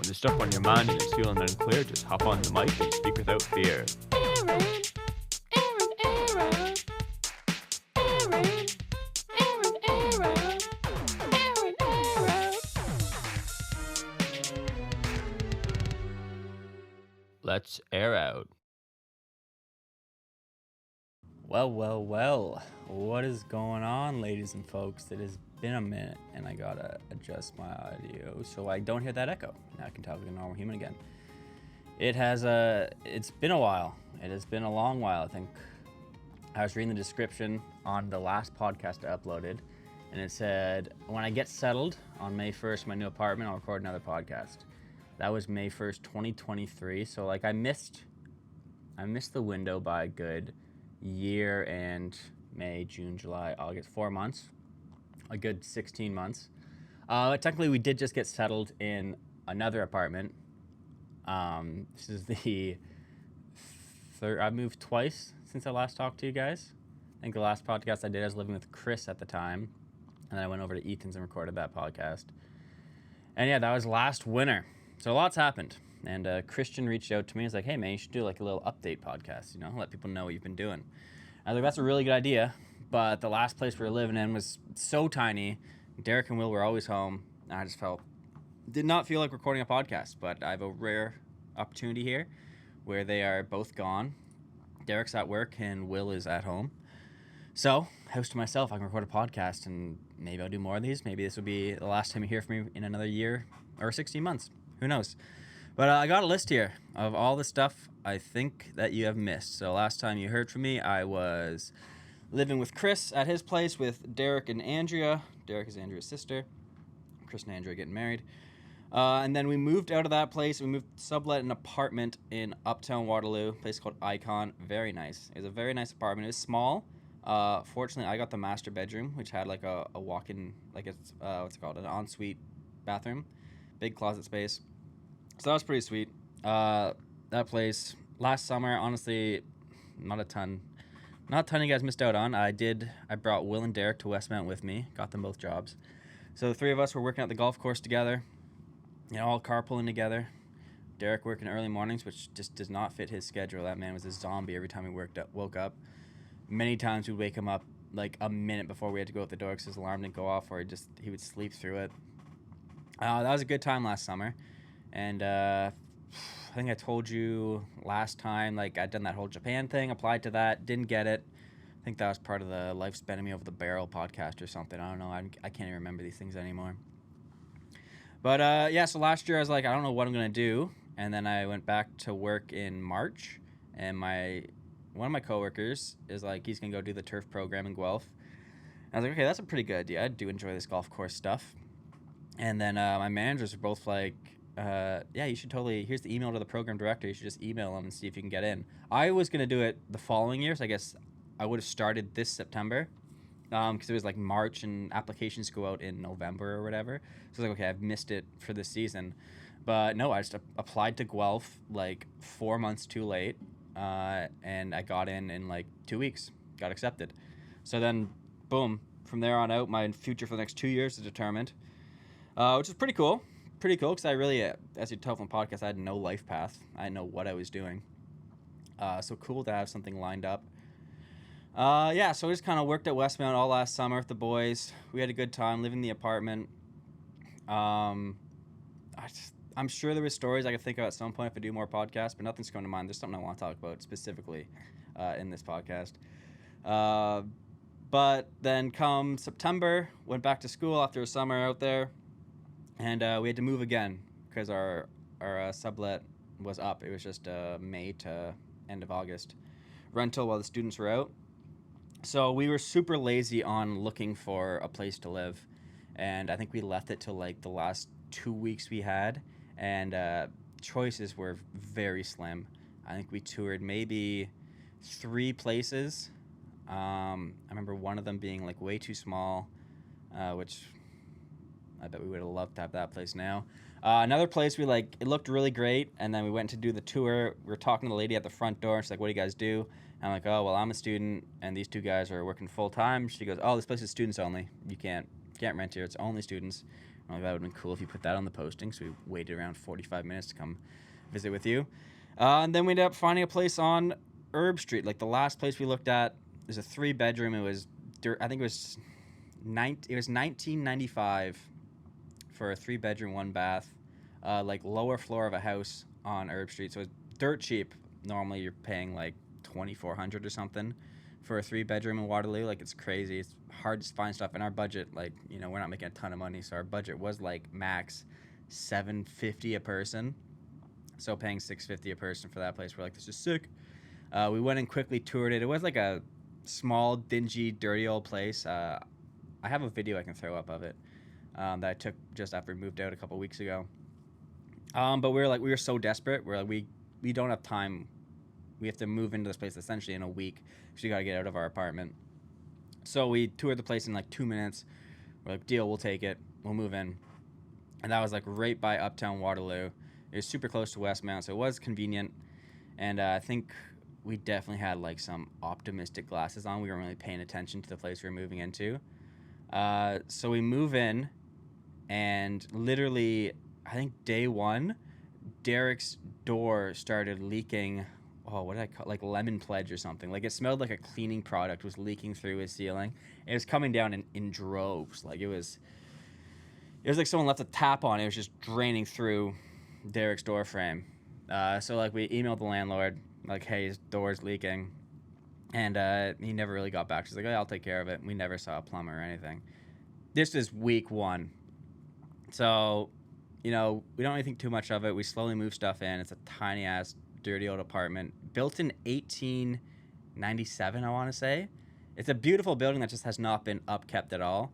there's stuff on your mind and it's feeling unclear, just hop on the mic and speak without fear. Let's air out. Well, what is going on, ladies and folks? It has been a minute, and I gotta adjust my audio so I don't hear that echo. Now I can talk like a normal human again. It's been a while. It has been a long while. I think I was reading the description on the last podcast I uploaded, and it said, when I get settled on May 1st in my new apartment, I'll record another podcast. That was May 1st, 2023, so like I missed the window by a good year and May, June, July, August, 4 months, a good 16 months. Technically, we did just get settled in another apartment. This is the third. I've moved twice since I last talked to you guys. I think the last podcast I did, I was living with Chris at the time, and then I went over to Ethan's and recorded that podcast. And yeah, that was last winter. So a lot's happened. And Christian reached out to me. He's like, hey, man, you should do like a little update podcast, you know, let people know what you've been doing. I was like, that's a really good idea. But the last place we were living in was so tiny. Derek and Will were always home. I just did not feel like recording a podcast. But I have a rare opportunity here where they are both gone. Derek's at work and Will is at home. So, house to myself, I can record a podcast and maybe I'll do more of these. Maybe this will be the last time you hear from me in another year or 16 months. Who knows? But I got a list here of all the stuff I think that you have missed. So last time you heard from me, I was living with Chris at his place with Derek and Andrea. Derek is Andrea's sister. Chris and Andrea getting married. And then we moved out of that place. We moved sublet an apartment in Uptown Waterloo, a place called Icon. Very nice. It was a very nice apartment. It was small. Fortunately, I got the master bedroom, which had like a walk-in, like it's, what's it called, an ensuite bathroom. Big closet space. So that was pretty sweet. That place last summer, honestly, not a ton you guys missed out on. I brought Will and Derek to Westmount with me, got them both jobs. So the three of us were working at the golf course together, you know, all carpooling together. Derek working early mornings, which just does not fit his schedule. That man was a zombie every time he woke up. Many times we'd wake him up like a minute before we had to go out the door because his alarm didn't go off, or he would sleep through it. That was a good time last summer. And I think I told you last time, like I'd done that whole Japan thing, applied to that, didn't get it. I think that was part of the Life Spending Me Over the Barrel podcast or something. I don't know. I can't even remember these things anymore. But yeah, so last year I was like, I don't know what I'm going to do. And then I went back to work in March, and one of my coworkers is like, he's going to go do the turf program in Guelph. And I was like, okay, that's a pretty good idea. I do enjoy this golf course stuff. And then my managers were both like, yeah, you should totally, here's the email to the program director. You should just email him and see if you can get in. I was going to do it the following year, so I guess I would have started this September because it was like March and applications go out in November or whatever. So I was like, okay, I've missed it for this season. But no, I just applied to Guelph like 4 months too late, and I got in like 2 weeks, got accepted. So then, boom, from there on out, my future for the next 2 years is determined, which is pretty cool. Pretty cool because I really, as you tell from the podcast, I had no life path. I didn't know what I was doing. So cool to have something lined up. Yeah, so I just kind of worked at Westmount all last summer with the boys. We had a good time living in the apartment. I'm sure there were stories I could think of at some point if I do more podcasts, but nothing's coming to mind. There's something I want to talk about specifically in this podcast. But then come September, went back to school after a summer out there. And we had to move again because our sublet was up. It was just May to end of August rental while the students were out. So we were super lazy on looking for a place to live. And I think we left it till like the last 2 weeks we had. And choices were very slim. I think we toured maybe 3 places. I remember one of them being like way too small, which I bet we would have loved to have that place now. Another place it looked really great, and then we went to do the tour. We were talking to the lady at the front door, and she's like, what do you guys do? And I'm like, oh, well, I'm a student, and these 2 guys are working full-time. She goes, oh, this place is students only. You can't rent here. It's only students. Like, that would have been cool if you put that on the posting. So we waited around 45 minutes to come visit with you. And then we ended up finding a place on Herb Street. Like, the last place we looked at is a 3-bedroom. It was, I think it was 1995 for a 3-bedroom, 1-bath, like lower floor of a house on Herb Street. So it's dirt cheap. Normally you're paying like $2,400 or something for a 3-bedroom in Waterloo. Like, it's crazy. It's hard to find stuff in our budget. Like, you know, we're not making a ton of money, so our budget was like max $750 a person. So paying $650 a person for that place, we're like, this is sick. We went and quickly toured it. It was like a small, dingy, dirty old place. I have a video I can throw up of it that I took just after we moved out a couple weeks ago. But we were so desperate. We're like, we don't have time. We have to move into this place essentially in a week, so we got to get out of our apartment. So we toured the place in like 2 minutes. We're like, deal, we'll take it. We'll move in. And that was like right by Uptown Waterloo. It was super close to Westmount, so it was convenient. And I think we definitely had like some optimistic glasses on. We weren't really paying attention to the place we were moving into. So we move in, and literally, I think day one, Derek's door started leaking. Oh, what did I call, like lemon pledge or something? Like, it smelled like a cleaning product was leaking through his ceiling. It was coming down in droves. Like, it was like someone left a tap on. It was just draining through Derek's door frame. So like, we emailed the landlord, like, hey, his door's leaking. And he never really got back. She's like, oh, I'll take care of it. We never saw a plumber or anything. This is week one. So, you know, we don't really think too much of it. We slowly move stuff in. It's a tiny ass, dirty old apartment built in 1897, I want to say. It's a beautiful building that just has not been upkept at all.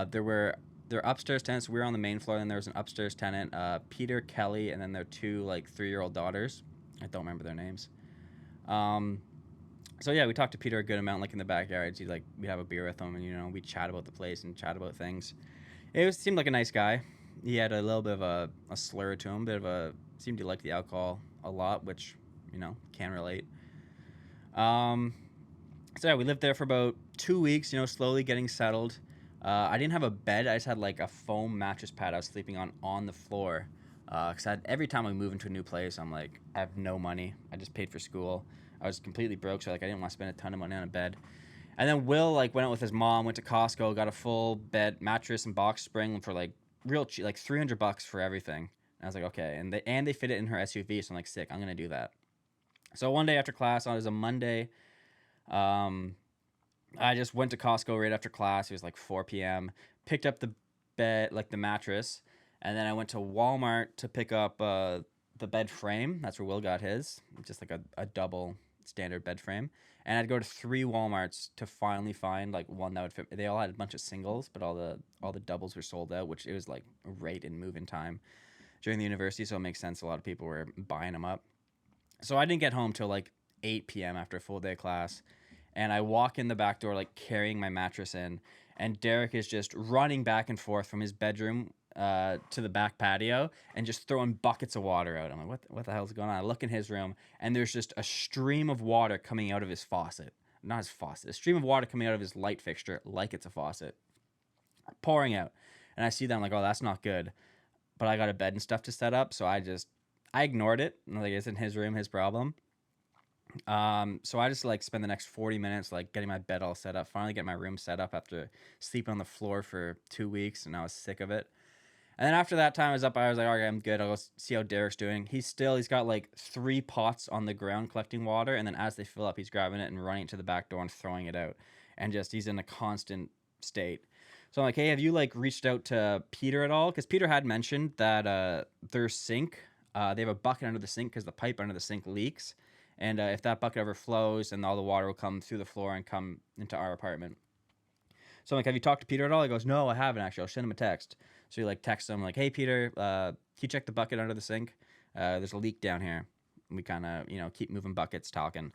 There were upstairs tenants. We were on the main floor, and there was an upstairs tenant, Peter, Kelly, and then their 2 like 3-year-old daughters. I don't remember their names. So yeah, we talked to Peter a good amount, like in the backyard. We'd have a beer with him, and, you know, we'd chat about the place and chat about things. Seemed like a nice guy. He had a little bit of a slur to him, seemed to like the alcohol a lot, which, you know, can relate. So yeah, we lived there for about 2 weeks, you know, slowly getting settled. I didn't have a bed. I just had like a foam mattress pad I was sleeping on the floor. Because every time we move into a new place, I'm like, I have no money. I just paid for school. I was completely broke, so like, I didn't want to spend a ton of money on a bed. And then Will like went out with his mom, went to Costco, got a full bed mattress and box spring for like real cheap, like $300 for everything. And I was like, okay. And they fit it in her SUV, so I'm like, sick. I'm gonna do that. So one day after class, it was a Monday. I just went to Costco right after class. It was like 4 p.m. Picked up the bed, like the mattress, and then I went to Walmart to pick up the bed frame. That's where Will got his, just like a double standard bed frame. And I'd go to 3 Walmarts to finally find like one that would fit. They all had a bunch of singles, but all the doubles were sold out, which it was like right in move-in time during the university, so it makes sense. A lot of people were buying them up. So I didn't get home till like 8 p.m. after a full day of class. And I walk in the back door, like carrying my mattress in, and Derek is just running back and forth from his bedroom to the back patio and just throwing buckets of water out. I'm like, what the hell's going on? I look in his room, and there's just a stream of water coming out of his faucet. Not his faucet, a stream of water coming out of his light fixture, like it's a faucet, pouring out. And I see that, I'm like, oh, that's not good. But I got a bed and stuff to set up, so I ignored it. I'm like, it's in his room, his problem. So I just like spend the next 40 minutes like getting my bed all set up, finally get my room set up after sleeping on the floor for 2 weeks, and I was sick of it. And then after that time was up, I was like, okay, I'm good. I'll go see how Derek's doing. He's got like 3 pots on the ground collecting water, and then as they fill up, he's grabbing it and running it to the back door and throwing it out. And just, he's in a constant state. So I'm like, hey, have you like reached out to Peter at all? Because Peter had mentioned that their sink, they have a bucket under the sink because the pipe under the sink leaks. And if that bucket overflows, then all the water will come through the floor and come into our apartment. So I'm like, have you talked to Peter at all? He goes, no, I haven't actually. I'll send him a text. So he like texts him like, hey, Peter, can you check the bucket under the sink? There's a leak down here. And we kind of, you know, keep moving buckets, talking.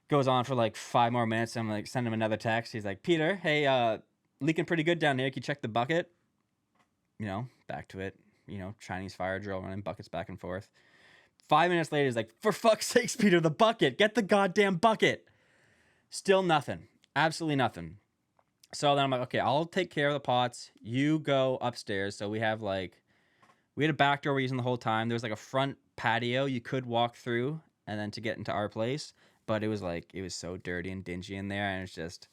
Goes on for like 5 more minutes. I'm like, send him another text. He's like, Peter, hey, leaking pretty good down there. Can you check the bucket? You know, back to it. You know, Chinese fire drill running buckets back and forth. 5 minutes later, he's like, for fuck's sakes, Peter, the bucket. Get the goddamn bucket. Still nothing. Absolutely nothing. So then I'm like, okay, I'll take care of the pots. You go upstairs. So we had a back door we're using the whole time. There was like a front patio you could walk through and then to get into our place. But it was so dirty and dingy in there. And it's just,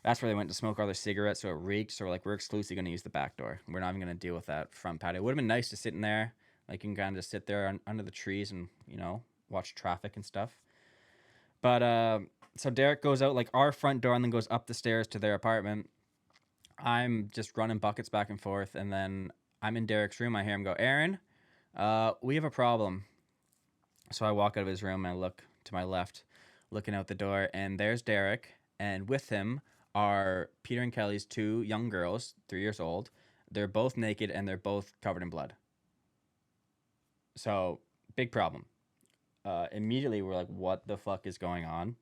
that's where they went to smoke all their cigarettes. So it reeked. So we're exclusively going to use the back door. We're not even going to deal with that front patio. It would have been nice to sit in there. Like you can kind of just sit there under the trees and, watch traffic and stuff. But so Derek goes out like our front door and then goes up the stairs to their apartment. I'm just running buckets back and forth, and then I'm in Derek's room. I hear him go, Aaron, we have a problem. So I walk out of his room and I look to my left, looking out the door, and there's Derek, and with him are Peter and Kelly's 2 young girls, 3 years old. They're both naked and they're both covered in blood. So big problem. Immediately we're like, what the fuck is going on?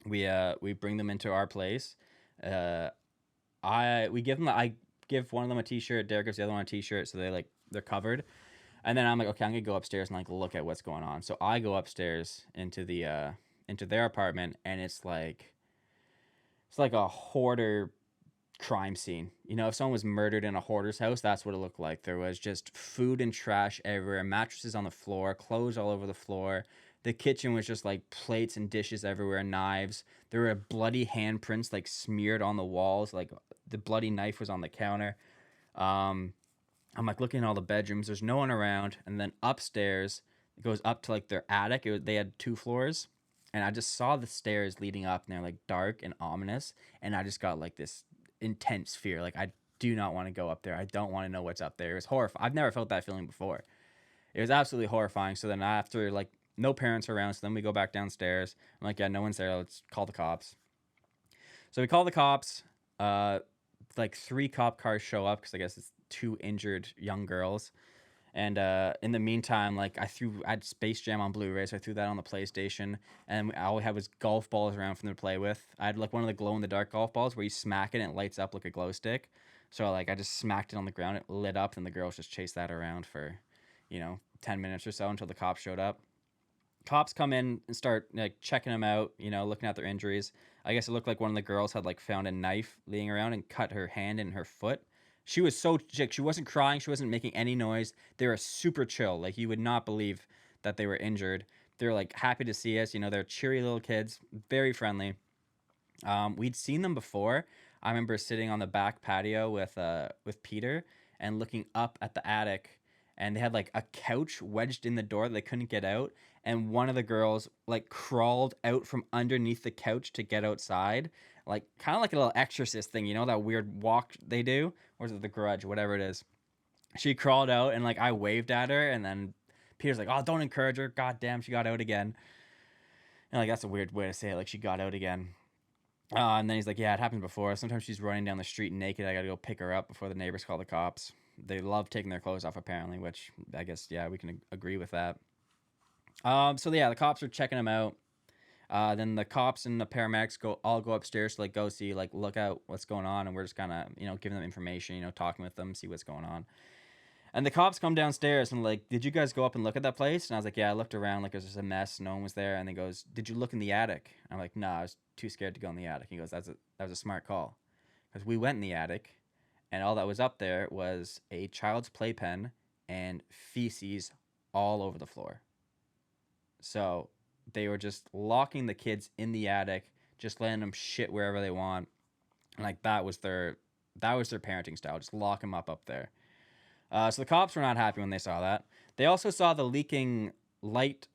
We bring them into our place. I give one of them a t-shirt. Derek gives the other one a t-shirt, so they're covered. And then I'm like, okay, I'm gonna go upstairs and like look at what's going on. So I go upstairs into their apartment, and it's like a hoarder crime scene. If someone was murdered in a hoarder's house, that's what it looked like. There was just food and trash everywhere, mattresses on the floor, clothes all over the floor. The kitchen was just like plates and dishes everywhere, knives. There were bloody handprints like smeared on the walls. Like the bloody knife was on the counter. I'm like looking at all the bedrooms. There's no one around. And then upstairs, it goes up to like their attic. They had 2 floors. And I just saw the stairs leading up, and they're like dark and ominous. And I just got like this intense fear. Like, I do not want to go up there. I don't want to know what's up there. It was horrifying. I've never felt that feeling before. It was absolutely horrifying. So then after like no parents around, so then we go back downstairs. I'm like, yeah, no one's there. Let's call the cops. So we call the cops. Like 3 cop cars show up because I guess it's 2 injured young girls. And in the meantime, like I had Space Jam on Blu-ray, so I threw that on the PlayStation, and all we had was golf balls around for them to play with. I had like one of the glow-in-the-dark golf balls where you smack it and it lights up like a glow stick. So like I just smacked it on the ground, it lit up, and the girls just chased that around for, 10 minutes or so until the cops showed up. Cops come in and start like checking them out, looking at their injuries. I guess it looked like one of the girls had like found a knife laying around and cut her hand and her foot. She was so sick. She wasn't crying. She wasn't making any noise. They were super chill. Like you would not believe that they were injured. They were like happy to see us. They're cheery little kids, very friendly. We'd seen them before. I remember sitting on the back patio with Peter and looking up at the attic, and they had like a couch wedged in the door that they couldn't get out. And one of the girls like crawled out from underneath the couch to get outside, like kind of like a little exorcist thing, that weird walk they do, or is it The Grudge, whatever it is. She crawled out, and like I waved at her, and then Peter's like, "Oh, don't encourage her. God damn, she got out again." And like that's a weird way to say it, like she got out again. And then he's like, "Yeah, it happened before. Sometimes she's running down the street naked. I gotta go pick her up before the neighbors call the cops." They love taking their clothes off, apparently, which I guess, yeah, we can agree with that. So yeah, the cops are checking him out. Then the cops and the paramedics all go upstairs to like go see, like look out what's going on, and we're just kind of giving them information, talking with them, see what's going on. And the cops come downstairs and like, "Did you guys go up and look at that place?" And I was like, "Yeah, I looked around, like it was just a mess, no one was there." And he goes, "Did you look in the attic?" I'm like, "No, I was too scared to go in the attic." He goes, that was a smart call, because we went in the attic, and all that was up there was a child's playpen and feces all over the floor. So they were just locking the kids in the attic, just letting them shit wherever they want. And like that was their parenting style, just lock them up there. So the cops were not happy when they saw that. They also saw the leaking light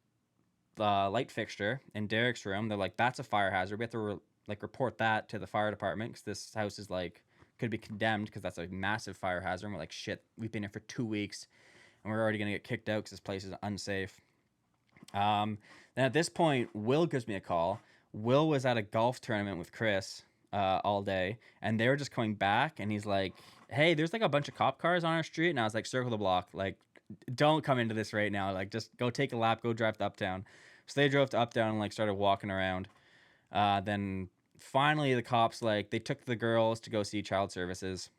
fixture in Derek's room. They're like, "That's a fire hazard. We have to report that to the fire department, because this house is like could be condemned, because that's a massive fire hazard." And we're like, "Shit, we've been here for 2 weeks, and we're already gonna get kicked out because this place is unsafe." Then at this point, Will gives me a call. Will was at a golf tournament with Chris all day, and they were just coming back, and he's like, "Hey, there's like a bunch of cop cars on our street." And I was like, "Circle the block. Like, don't come into this right now. Like, just go take a lap, go drive to Uptown." So they drove to Uptown and like started walking around. Then finally the cops, like, they took the girls to go see child services.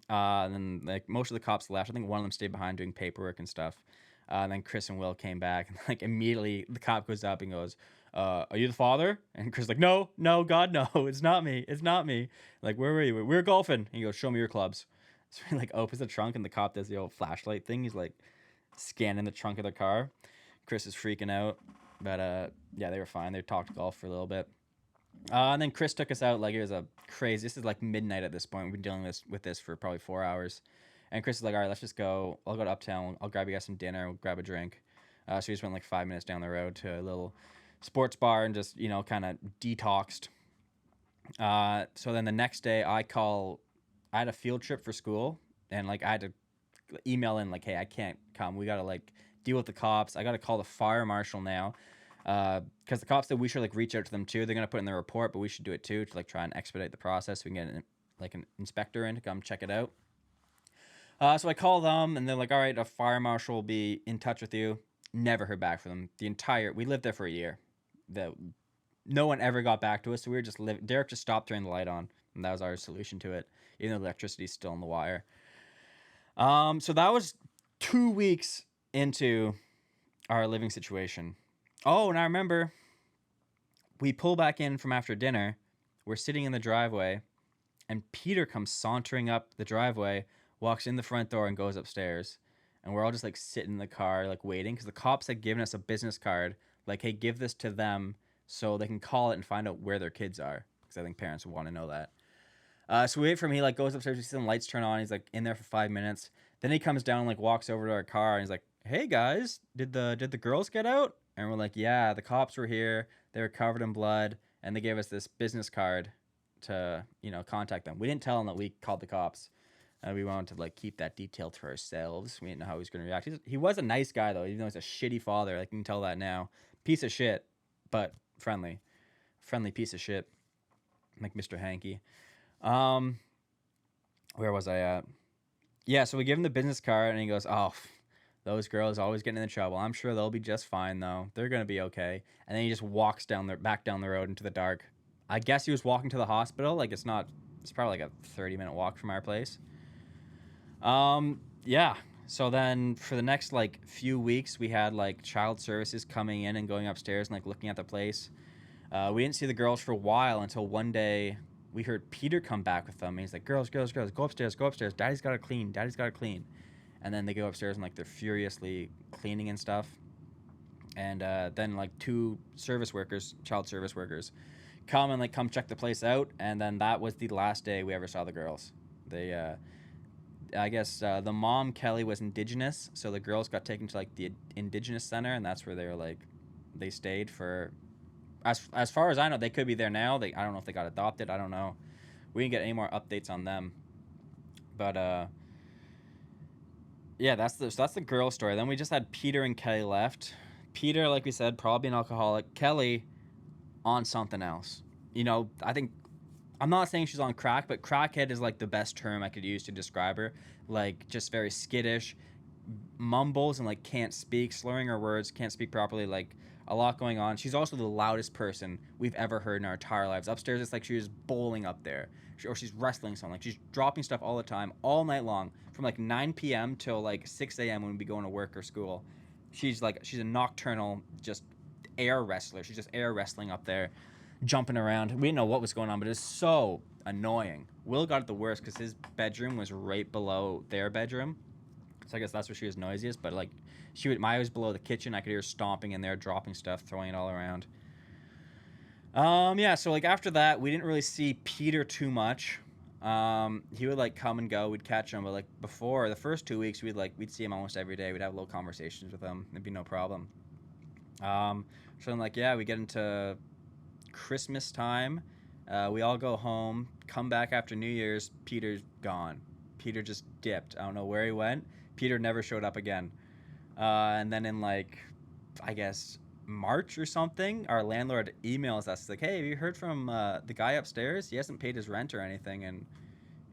And then like most of the cops left. I think one of them stayed behind doing paperwork and stuff. And then Chris and Will came back, and like immediately the cop goes up and goes, Are you the father? And Chris is like, no, God, no, it's not me. It's not me. Like, where were you? We were golfing. And he goes, show me your clubs. So he like opens the trunk and the cop does the old flashlight thing. He's like scanning the trunk of the car. Chris is freaking out. But yeah, they were fine. They talked golf for a little bit. And then Chris took us out like it was a crazy. This is like midnight at this point. We've been dealing with this for probably 4 hours. And Chris is like, all right, let's just go. I'll go to Uptown. I'll grab you guys some dinner. We'll grab a drink. So we just went like 5 minutes down the road to a little sports bar and just, you know, kind of detoxed. So then the next day I had a field trip for school and like I had to email in like, hey, I can't come. We got to like deal with the cops. I got to call the fire marshal now. Because the cops said we should like reach out to them too. They're going to put in their report, but we should do it too to like try and expedite the process. So we can get an inspector in to come check it out. So I call them and they're like, all right, a fire marshal will be in touch with you. Never heard back from them. We lived there for a year. No one ever got back to us. So we were just Derek just stopped turning the light on, and that was our solution to it. Even though the electricity's still in the wire. So that was 2 weeks into our living situation. Oh, and I remember we pull back in from after dinner. We're sitting in the driveway, and Peter comes sauntering up the driveway, walks in the front door, and goes upstairs. And we're all just like sitting in the car, like waiting, because the cops had given us a business card, like, hey, give this to them so they can call it and find out where their kids are, because I think parents would want to know that. So we wait for him. He like goes upstairs. We see some lights turn on. He's like in there for 5 minutes. Then he comes down, and like walks over to our car, and he's like, hey guys, did the girls get out? And we're like, yeah, the cops were here. They were covered in blood, and they gave us this business card to, you know, contact them. We didn't tell them that we called the cops. We wanted to like keep that detail to ourselves. We didn't know how he was going to react. He was a nice guy though, even though he's a shitty father. I can tell that now. Piece of shit, but friendly piece of shit, like Mr. Hanky. Where was I at? Yeah, so we give him the business card, and he goes, oh, those girls always getting into trouble. I'm sure they'll be just fine, though. They're going to be okay. And then he just walks back down the road into the dark. I guess he was walking to the hospital. Like, it's probably like a 30-minute walk from our place. Yeah. So then for the next, like, few weeks, we had, like, child services coming in and going upstairs and, like, looking at the place. We didn't see the girls for a while until one day we heard Peter come back with them. And he's like, girls, go upstairs. Daddy's got to clean. And then they go upstairs and like they're furiously cleaning and stuff. And then like 2 child service workers, come check the place out. And then that was the last day we ever saw the girls. They, I guess the mom, Kelly, was Indigenous, so the girls got taken to like the Indigenous center, and that's where they stayed for. As far as I know, they could be there now. I don't know if they got adopted. I don't know. We didn't get any more updates on them. But yeah, that's the girl story. Then we just had Peter and Kelly left. Peter, like we said, probably an alcoholic. Kelly, on something else. You know, I'm not saying she's on crack, but crackhead is like the best term I could use to describe her. Like, just very skittish, mumbles and like can't speak, slurring her words, can't speak properly, like a lot going on. She's also the loudest person we've ever heard in our entire lives. Upstairs, it's like she was bowling up there. Or she's wrestling something. Like, she's dropping stuff all the time, all night long, from like 9 p.m. till like 6 a.m. when we be going to work or school. She's a nocturnal, just air wrestler. She's just air wrestling up there, jumping around. We didn't know what was going on, but it's so annoying. Will got it the worst because his bedroom was right below their bedroom. So I guess that's where she was noisiest. But like, mine was below the kitchen. I could hear her stomping in there, dropping stuff, throwing it all around. Yeah, so like after that, we didn't really see Peter too much. He would like come and go. We'd catch him, but like before the first 2 weeks, we'd see him almost every day. We'd have little conversations with him. It'd be no problem. So then like, yeah, we get into Christmas time. We all go home, come back after New Year's. Peter's gone. Peter just dipped. I don't know where he went. Peter never showed up again. And then in like, I guess March or something, our landlord emails us like, hey, have you heard from the guy upstairs? He hasn't paid his rent or anything, and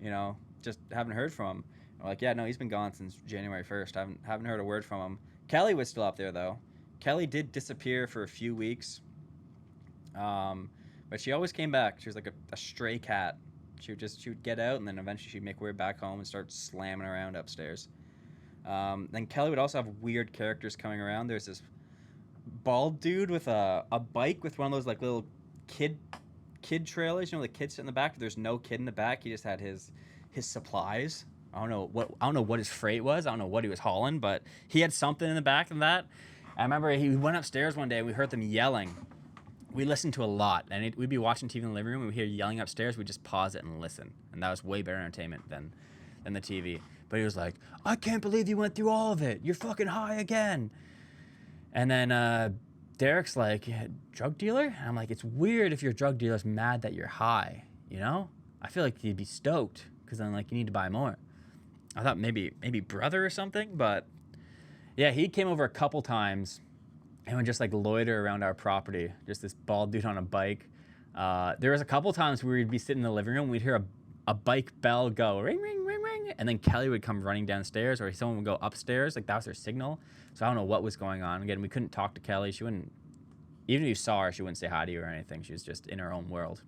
you know, just haven't heard from him. We're like, yeah, no, he's been gone since January 1st. Haven't heard a word from him. Kelly was still up there though. Kelly did disappear for a few weeks, but she always came back. She was like a stray cat. She would get out, and then eventually she'd make her way back home and start slamming around upstairs. Then Kelly would also have weird characters coming around. There's this bald dude with a bike with one of those like little kid trailers. You know, the kids sit in the back, but there's no kid in the back. He just had his supplies. I don't know what his freight was. I don't know what he was hauling, but he had something in the back of that. I remember he went upstairs one day and we heard them yelling. We listened to a lot, and we'd be watching TV in the living room and we'd hear yelling upstairs. We'd just pause it and listen, and that was way better entertainment than the TV. But he was like, "I can't believe you went through all of it. You're fucking high again." And then Derek's like, "Yeah, drug dealer?" And I'm like, "It's weird if your drug dealer's mad that you're high, you know? I feel like he'd be stoked because then like you need to buy more." I thought maybe brother or something, but yeah, he came over a couple times and would just like loiter around our property. Just this bald dude on a bike. There was a couple times where we'd be sitting in the living room, we'd hear a bike bell go ring, ring, ring, ring, and then Kelly would come running downstairs, or someone would go upstairs. Like that was their signal. So I don't know what was going on. Again, we couldn't talk to Kelly. She wouldn't, even if you saw her, she wouldn't say hi to you or anything. She was just in her own world.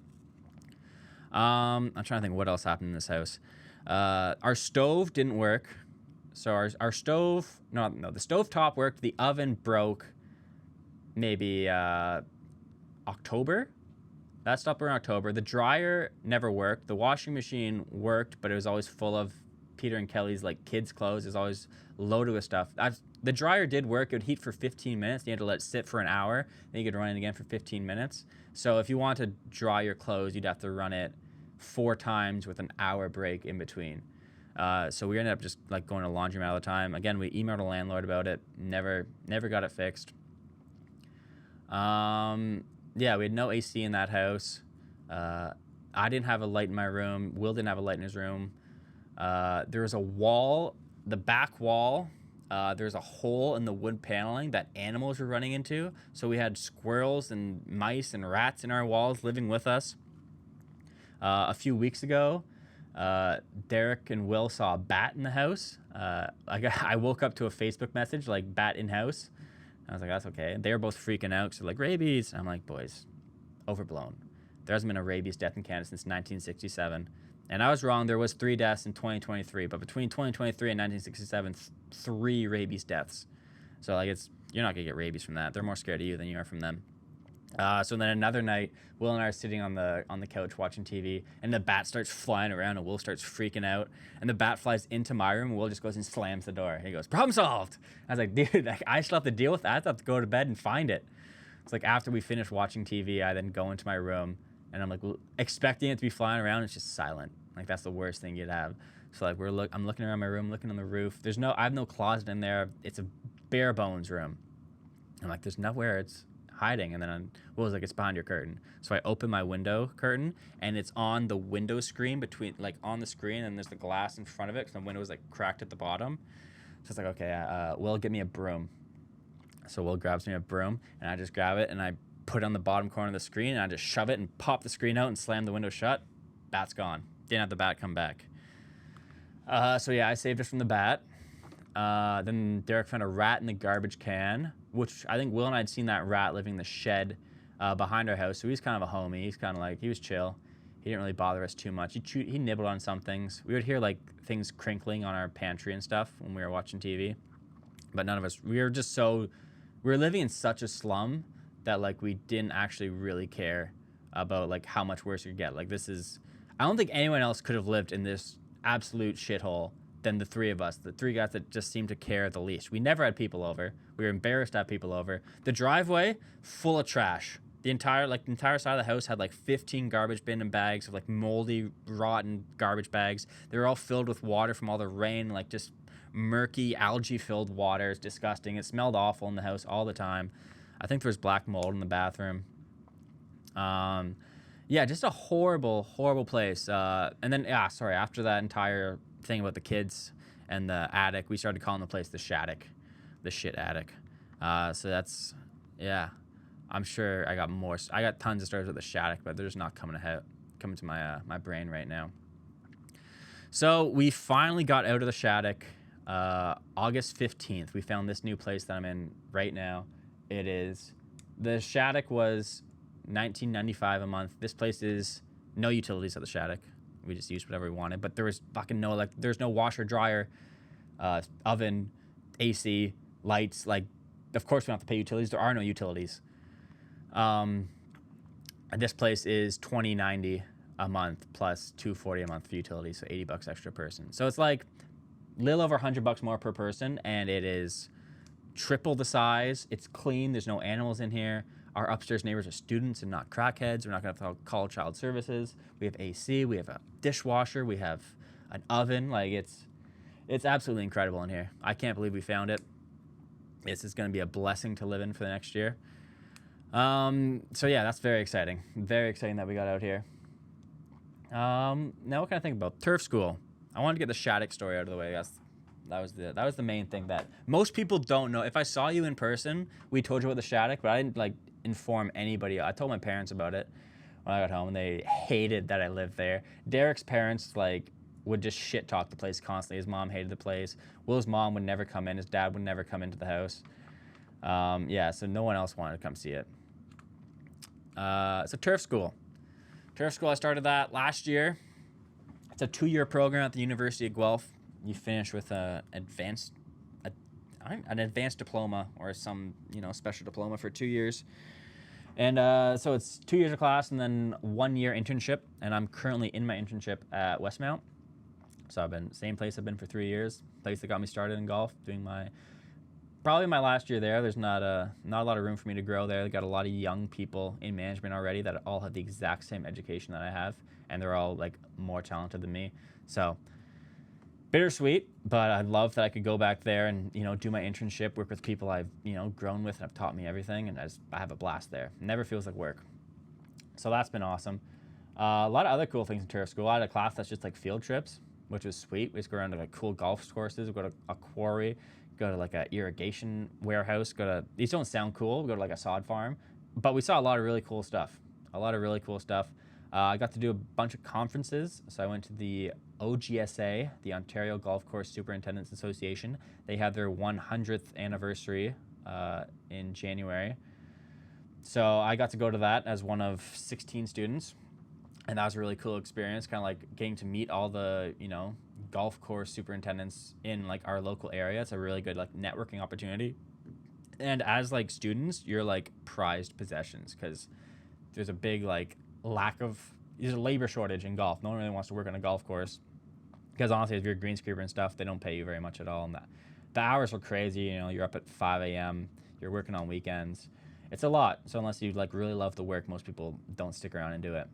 I'm trying to think what else happened in this house. Our stove didn't work. So our stove, no, the stove top worked. The oven broke maybe October. That stopped around October. The dryer never worked. The washing machine worked, but it was always full of Peter and Kelly's like kids' clothes. It was always loaded with stuff. The dryer did work. It would heat for 15 minutes. You had to let it sit for an hour. Then you could run it again for 15 minutes. So if you want to dry your clothes, you'd have to run it 4 times with an hour break in between. So we ended up just like going to laundromat all the time. Again, we emailed a landlord about it. Never got it fixed. Yeah, we had no AC in that house. I didn't have a light in my room. Will didn't have a light in his room. There was a wall, the back wall. There's a hole in the wood paneling that animals were running into. So we had squirrels and mice and rats in our walls living with us. A few weeks ago, Derek and Will saw a bat in the house. I woke up to a Facebook message like bat in house. I was like, that's okay. And they were both freaking out. So like rabies. I'm like, boys, overblown. There hasn't been a rabies death in Canada since 1967. And I was wrong. There was 3 deaths in 2023. But between 2023 and 1967, 3 rabies deaths. So like you're not going to get rabies from that. They're more scared of you than you are from them. So then another night, Will and I are sitting on the couch watching TV, and the bat starts flying around, and Will starts freaking out. And the bat flies into my room, and Will just goes and slams the door. He goes, "Problem solved." I was like, dude, like, I still have to deal with that. I have to go to bed and find it. It's like after we finish watching TV, I then go into my room, and I'm like expecting it to be flying around. It's just silent. Like that's the worst thing you'd have. So like I'm looking around my room, looking on the roof. I have no closet in there. It's a bare bones room. I'm like, there's nowhere it's hiding. And then Will was like, it's behind your curtain. So I open my window curtain, and it's on the window screen on the screen, and there's the glass in front of it because the window was like cracked at the bottom. So it's like, okay, Will, get me a broom. So Will grabs me a broom, and I just grab it and I put it on the bottom corner of the screen, and I just shove it and pop the screen out and slam the window shut. Bat's gone. Didn't have the bat come back. So yeah, I saved us from the bat. Then Derek found a rat in the garbage can, which I think Will and I had seen that rat living in the shed behind our house. So he's kind of a homie. He's kind of like, he was chill. He didn't really bother us too much. He nibbled on some things. We would hear like things crinkling on our pantry and stuff when we were watching TV. But none of us, we were living in such a slum that like we didn't actually really care about like how much worse it could get. Like I don't think anyone else could have lived in this absolute shithole than the 3 of us, the 3 guys that just seemed to care the least. We never had people over. We were embarrassed to have people over. The driveway, full of trash. The entire side of the house had like 15 garbage bin and bags of like moldy, rotten garbage bags. They were all filled with water from all the rain, like just murky, algae-filled water. It's disgusting. It smelled awful in the house all the time. I think there was black mold in the bathroom. Yeah, just a horrible, horrible place. And then, after that entire thing about the kids and the attic, we started calling the place the SHATTIC, the shit attic. So that's, yeah, I'm sure I got tons of stories about the SHATTIC, but they're just not coming to my brain right now. So we finally got out of the SHATTIC. August 15th, we found this new place that I'm in right now. The SHATTIC was $19.95 a month. This place is no utilities at the SHATTIC. We just used whatever we wanted, but there was fucking there's no washer, dryer, oven, AC, lights, like of course we don't have to pay utilities. There are no utilities. This place is $20.90 a month plus $240 a month for utilities, so $80 extra person. So it's like a little over $100 more per person, and it is triple the size. It's clean. There's no animals in here. Our upstairs neighbors are students and not crackheads. We're not going to call child services. We have AC. We have a dishwasher. We have an oven. Like it's absolutely incredible in here. I can't believe we found it. This is going to be a blessing to live in for the next year. So yeah, that's very exciting. Very exciting that we got out here. Now what can I think about? Turf school. I wanted to get the SHATTIC story out of the way. That was the main thing that most people don't know. If I saw you in person, we told you about the SHATTIC, but I didn't like inform anybody. I told my parents about it when I got home, and they hated that I lived there. Derek's parents like would just shit talk the place constantly. His mom hated the place. Will's mom would never come in. His dad would never come into the house. Yeah, so no one else wanted to come see it. So turf school. Turf school, I started that last year. It's a 2-year program at the University of Guelph. You finish with an advanced diploma or some special diploma for 2 years. And so it's 2 years of class and then 1 year internship. And I'm currently in my internship at Westmount. So I've been same place I've been for 3 years. Place that got me started in golf, doing probably my last year there. There's not a lot of room for me to grow there. They got a lot of young people in management already that all have the exact same education that I have, and they're all like more talented than me. So bittersweet, but I'd love that I could go back there and do my internship, work with people I've grown with and have taught me everything, and I have a blast there. It never feels like work. So that's been awesome. A lot of other cool things in turf school. I had a class that's just like field trips, which was sweet. We just go around to like cool golf courses. We go to a quarry. Go to like a irrigation warehouse, these don't sound cool, we go to like a sod farm, but we saw a lot of really cool stuff. I got to do a bunch of conferences. So I went to the OGSA, the Ontario Golf Course Superintendents Association. They had their 100th anniversary in January. So I got to go to that as one of 16 students, and that was a really cool experience, kind of like getting to meet all the, golf course superintendents in like our local area. It's a really good like networking opportunity. And as like students, you're like prized possessions because there's a big like there's a labor shortage in golf. No one really wants to work on a golf course because honestly, if you're a greenskeeper and stuff, they don't pay you very much at all. And the hours are crazy. You're up at 5 a.m. You're working on weekends. It's a lot. So unless you like really love the work, most people don't stick around and do it.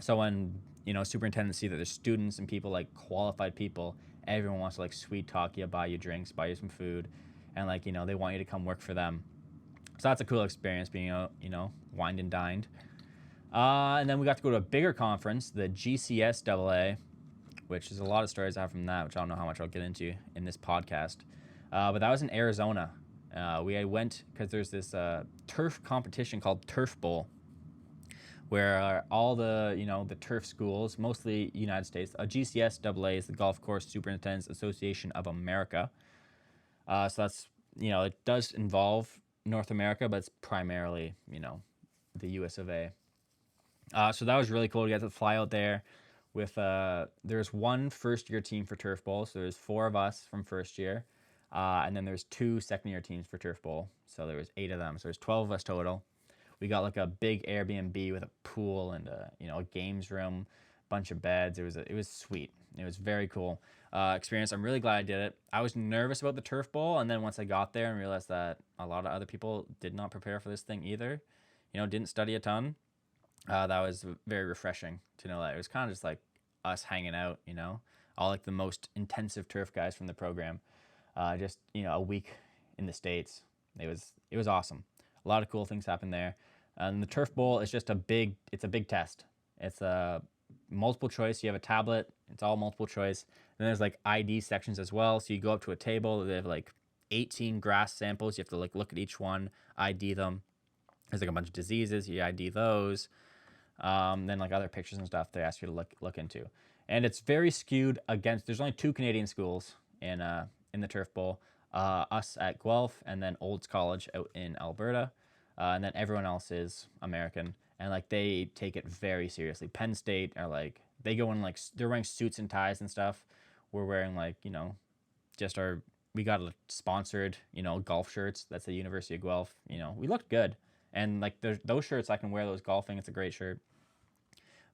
So when superintendents see that there's students and people like qualified people, everyone wants to like sweet talk you, buy you drinks, buy you some food, and like they want you to come work for them. So that's a cool experience, being wined and dined. And then we got to go to a bigger conference, the GCSAA, which is a lot of stories I have from that, which I don't know how much I'll get into in this podcast. But that was in Arizona. We went because there's this turf competition called Turf Bowl, where all the the turf schools, mostly United States. GCSAA is the Golf Course Superintendents Association of America. So that's it does involve North America, but it's primarily the U.S. of A. So that was really cool to get to fly out there. With there's one first-year team for Turf Bowl, so there's 4 of us from first year, and then there's 2 second-year teams for Turf Bowl. So there was 8 of them. So there's 12 of us total. We got like a big Airbnb with a pool and a games room, bunch of beds. It was sweet. It was very cool experience. I'm really glad I did it. I was nervous about the Turf Bowl, and then once I got there and realized that a lot of other people did not prepare for this thing either, didn't study a ton. That was very refreshing to know that it was kind of just like us hanging out, all like the most intensive turf guys from the program. Just a week in the States. It was awesome. A lot of cool things happened there. And the Turf Bowl is just a big test. It's a multiple choice. You have a tablet. It's all multiple choice. And there's like ID sections as well. So you go up to a table. They have like 18 grass samples. You have to like look at each one, ID them. There's like a bunch of diseases. You ID those. Then like other pictures and stuff they ask you to look into. And it's very skewed against. There's only 2 Canadian schools in the Turf Bowl. Us at Guelph, and then Olds College out in Alberta, and then everyone else is American, and like they take it very seriously. Penn State are like they go in like they're wearing suits and ties and stuff. We're wearing like just our we got sponsored, golf shirts. That's the University of Guelph. We looked good. And like those shirts, I can wear those golfing. It's a great shirt.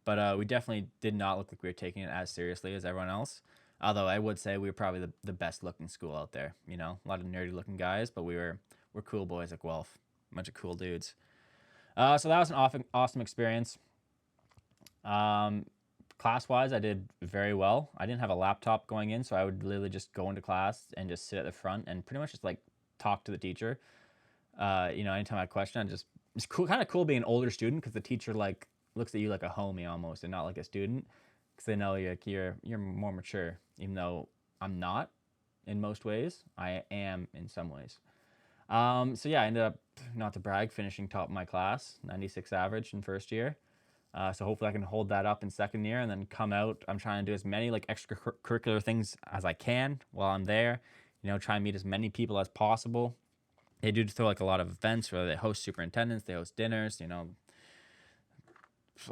But we definitely did not look like we were taking it as seriously as everyone else. Although I would say we were probably the best looking school out there. A lot of nerdy looking guys, but we're cool boys at Guelph. A bunch of cool dudes. So that was an awesome experience. Class-wise, I did very well. I didn't have a laptop going in, so I would literally just go into class and just sit at the front and pretty much just like talk to the teacher. Anytime I had a question, it's cool, kind of cool being an older student because the teacher like looks at you like a homie almost and not like a student because they know you're more mature, even though I'm not in most ways. I am in some ways. So yeah, I ended up, not to brag, finishing top of my class, 96 average in first year. So hopefully I can hold that up in second year and then come out. I'm trying to do as many like extracurricular things as I can while I'm there. Try and meet as many people as possible. They do throw like a lot of events where they host superintendents, they host dinners,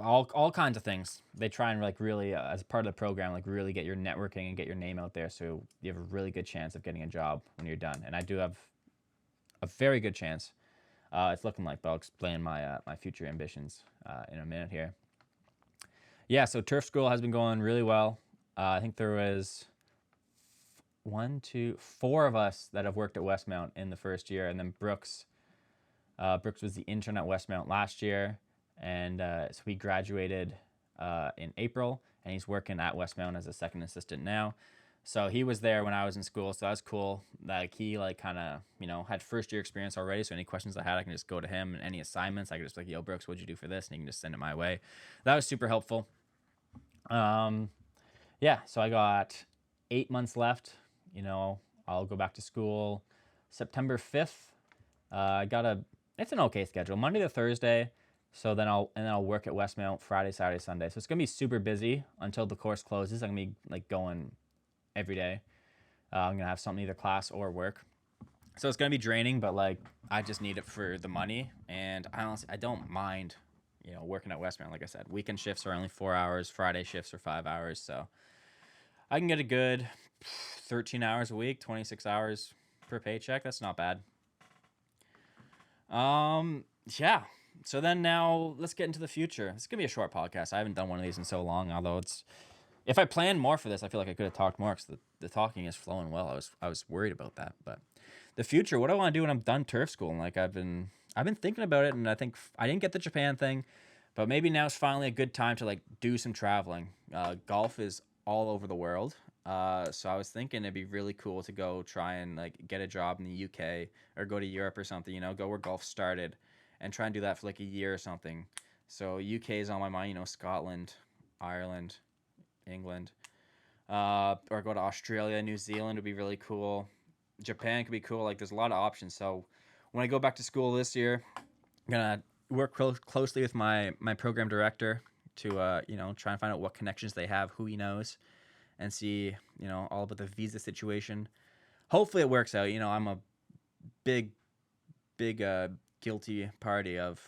all kinds of things. They try and like really, as part of the program, like really get your networking and get your name out there so you have a really good chance of getting a job when you're done. And I do have a very good chance. It's looking like, but I'll explain my future ambitions in a minute here. Yeah, so turf school has been going really well. I think there was 4 of us that have worked at Westmount in the first year, and then Brooks was the intern at Westmount last year, and so he graduated in April, and he's working at Westmount as a second assistant now. So he was there when I was in school, so that was cool. Like he like kind of had first year experience already. So any questions I had, I can just go to him, and any assignments, I could just like, yo, Brooks, what'd you do for this? And he can just send it my way. That was super helpful. Yeah, so I got 8 months left. I'll go back to school September 5th. It's an okay schedule, Monday to Thursday. So then I'll work at Westmount Friday, Saturday, Sunday. So it's gonna be super busy until the course closes. I'm gonna be like going every day. I'm gonna have something, either class or work. So it's gonna be draining, but like I just need it for the money. And I don't mind, working at Westmount. Like I said, weekend shifts are only 4 hours. Friday shifts are 5 hours. So I can get a good 13 hours a week, 26 hours per paycheck. That's not bad. Yeah. So then now let's get into the future. This is gonna be a short podcast. I haven't done one of these in so long, although if I planned more for this, I feel like I could have talked more because the talking is flowing well. I was worried about that. But the future, what do I want to do when I'm done turf school? And like I've been thinking about it, and I think I didn't get the Japan thing, but maybe now is finally a good time to like do some traveling. Golf is all over the world. So I was thinking it'd be really cool to go try and like get a job in the UK or go to Europe or something, go where golf started and try and do that for like a year or something. So UK is on my mind, Scotland, Ireland, England, or go to Australia, New Zealand would be really cool. Japan could be cool. Like there's a lot of options. So when I go back to school this year, I'm gonna work closely with my program director to try and find out what connections they have, who he knows, and see all about the visa situation. Hopefully it works out. I'm a big guilty party of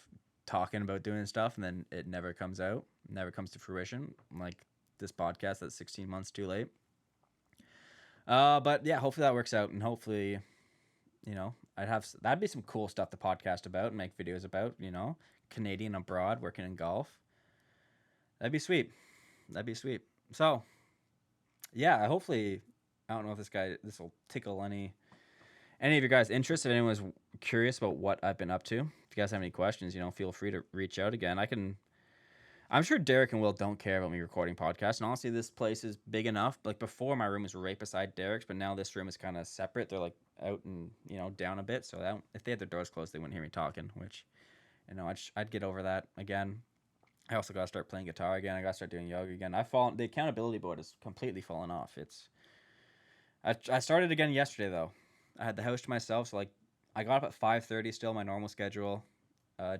talking about doing stuff and then it never comes out, never comes to fruition. Like this podcast that's 16 months too late. But yeah, hopefully that works out, and hopefully, that'd be some cool stuff to podcast about and make videos about, Canadian abroad working in golf. That'd be sweet. So yeah, hopefully, I don't know if this will tickle any of your guys' interest. If anyone's curious about what I've been up to, if you guys have any questions, feel free to reach out again. I'm sure Derek and Will don't care about me recording podcasts. And honestly, this place is big enough. Like before, my room was right beside Derek's, but now this room is kind of separate. They're like out and, down a bit. So if they had their doors closed, they wouldn't hear me talking, which, I'd get over that again. I also got to start playing guitar again. I got to start doing yoga again. The accountability board has completely fallen off. I started again yesterday, though. I had the house to myself. So, like, I got up at 5:30, still my normal schedule.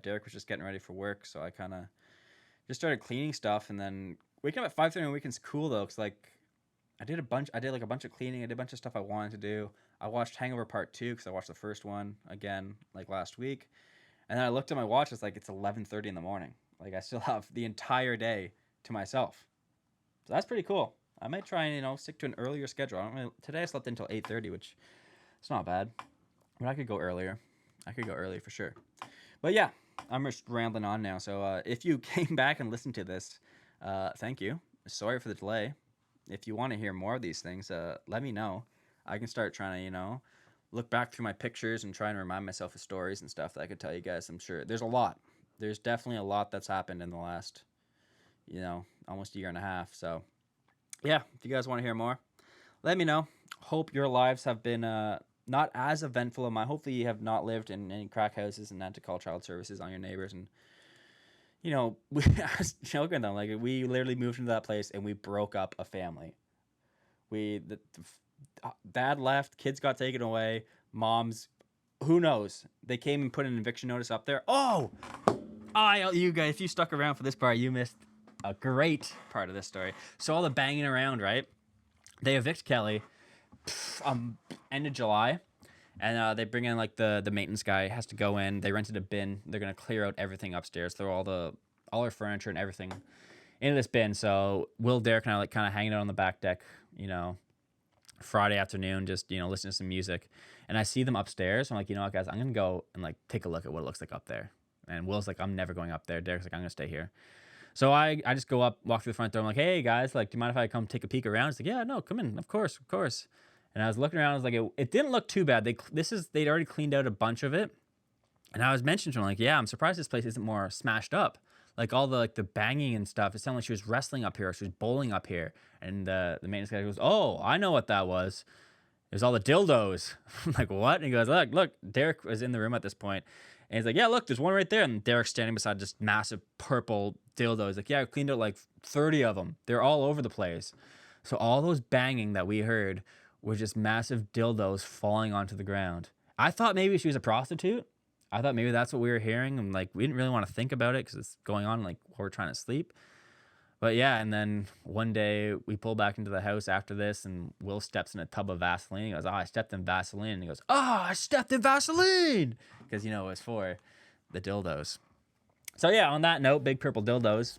Derek was just getting ready for work. So I kind of just started cleaning stuff, and then waking up at 5:30 on the weekend's cool though, cause like I did like a bunch of cleaning. I did a bunch of stuff I wanted to do. I watched Hangover Part 2 because I watched the first one again like last week, and then I looked at my watch. It's like it's 11:30 in the morning. Like I still have the entire day to myself, so that's pretty cool. I might try and stick to an earlier schedule. Today I slept until 8:30, which It's not bad. But I could go earlier. I could go early for sure. But yeah, I'm just rambling on now. So if you came back and listened to this, thank you. Sorry for the delay. If you want to hear more of these things, let me know. I can start trying to, look back through my pictures and try and remind myself of stories and stuff that I could tell you guys. I'm sure there's a lot. There's definitely a lot that's happened in the last, almost a year and a half. So yeah, if you guys want to hear more, let me know. Hope your lives have been not as eventful as mine. Hopefully you have not lived in any crack houses and had to call child services on your neighbors. And, I was joking though, like we literally moved into that place and we broke up a family. Dad left, kids got taken away, moms, who knows? They came and put an eviction notice up there. You guys, if you stuck around for this part, you missed a great part of this story. So all the banging around, right? They evict Kelly end of July, and they bring in like the maintenance guy has to go in. They rented a bin. They're gonna clear out everything upstairs, throw all our furniture and everything into this bin. So Will Derek and I kind of hanging out on the back deck, Friday afternoon, just listening to some music, and I see them upstairs. I'm like, what, guys, I'm gonna go and like take a look at what it looks like up there. And Will's like, I'm never going up there. Derek's like, I'm gonna stay here. So I just go up, walk through the front door. I'm like, hey guys, like, do you mind if I come take a peek around? He's like, yeah, no, come in, of course. And I was looking around. I was like, it didn't look too bad. They'd already cleaned out a bunch of it. And I was mentioning to him, like, yeah, I'm surprised this place isn't more smashed up. Like all the banging and stuff. It sounded like she was wrestling up here. Or she was bowling up here. And the maintenance guy goes, oh, I know what that was. It was all the dildos. I'm like, what? And he goes, look, Derek was in the room at this point. And he's like, yeah, look, there's one right there. And Derek's standing beside just massive purple dildos. He's like, yeah, I cleaned out like 30 of them. They're all over the place. So all those banging that we heard were just massive dildos falling onto the ground. I thought maybe she was a prostitute. I thought maybe that's what we were hearing. And like, we didn't really want to think about it because it's going on like while we're trying to sleep. But yeah, and then one day we pull back into the house after this, and Will steps in a tub of Vaseline. He goes, I stepped in Vaseline. And he goes, I stepped in Vaseline. Because, it was for the dildos. So yeah, on that note, big purple dildos.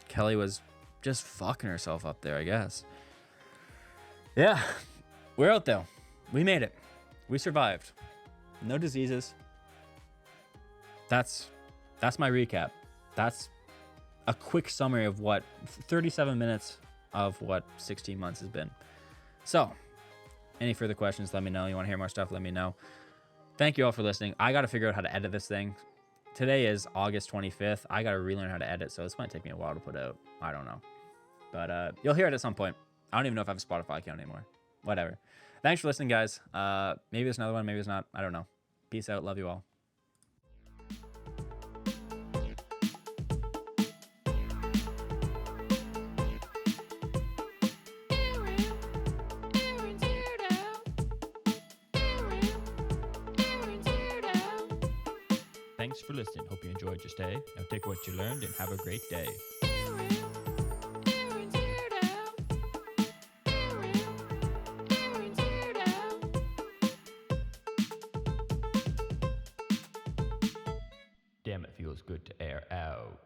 Kelly was just fucking herself up there, I guess. Yeah, we're out though. We made it. We survived. No diseases. That's my recap. That's a quick summary of 37 minutes of what 16 months has been. So, any further questions, let me know. You want to hear more stuff, let me know. Thank you all for listening. I got to figure out how to edit this thing. Today is August 25th. I got to relearn how to edit, so this might take me a while to put out. I don't know. But you'll hear it at some point. I don't even know if I have a Spotify account anymore. Whatever. Thanks for listening, guys. Maybe there's another one, maybe there's not. I don't know. Peace out. Love you all. Thanks for listening. Hope you enjoyed your stay. Now take what you learned and have a great day. Damn, it feels good to air out.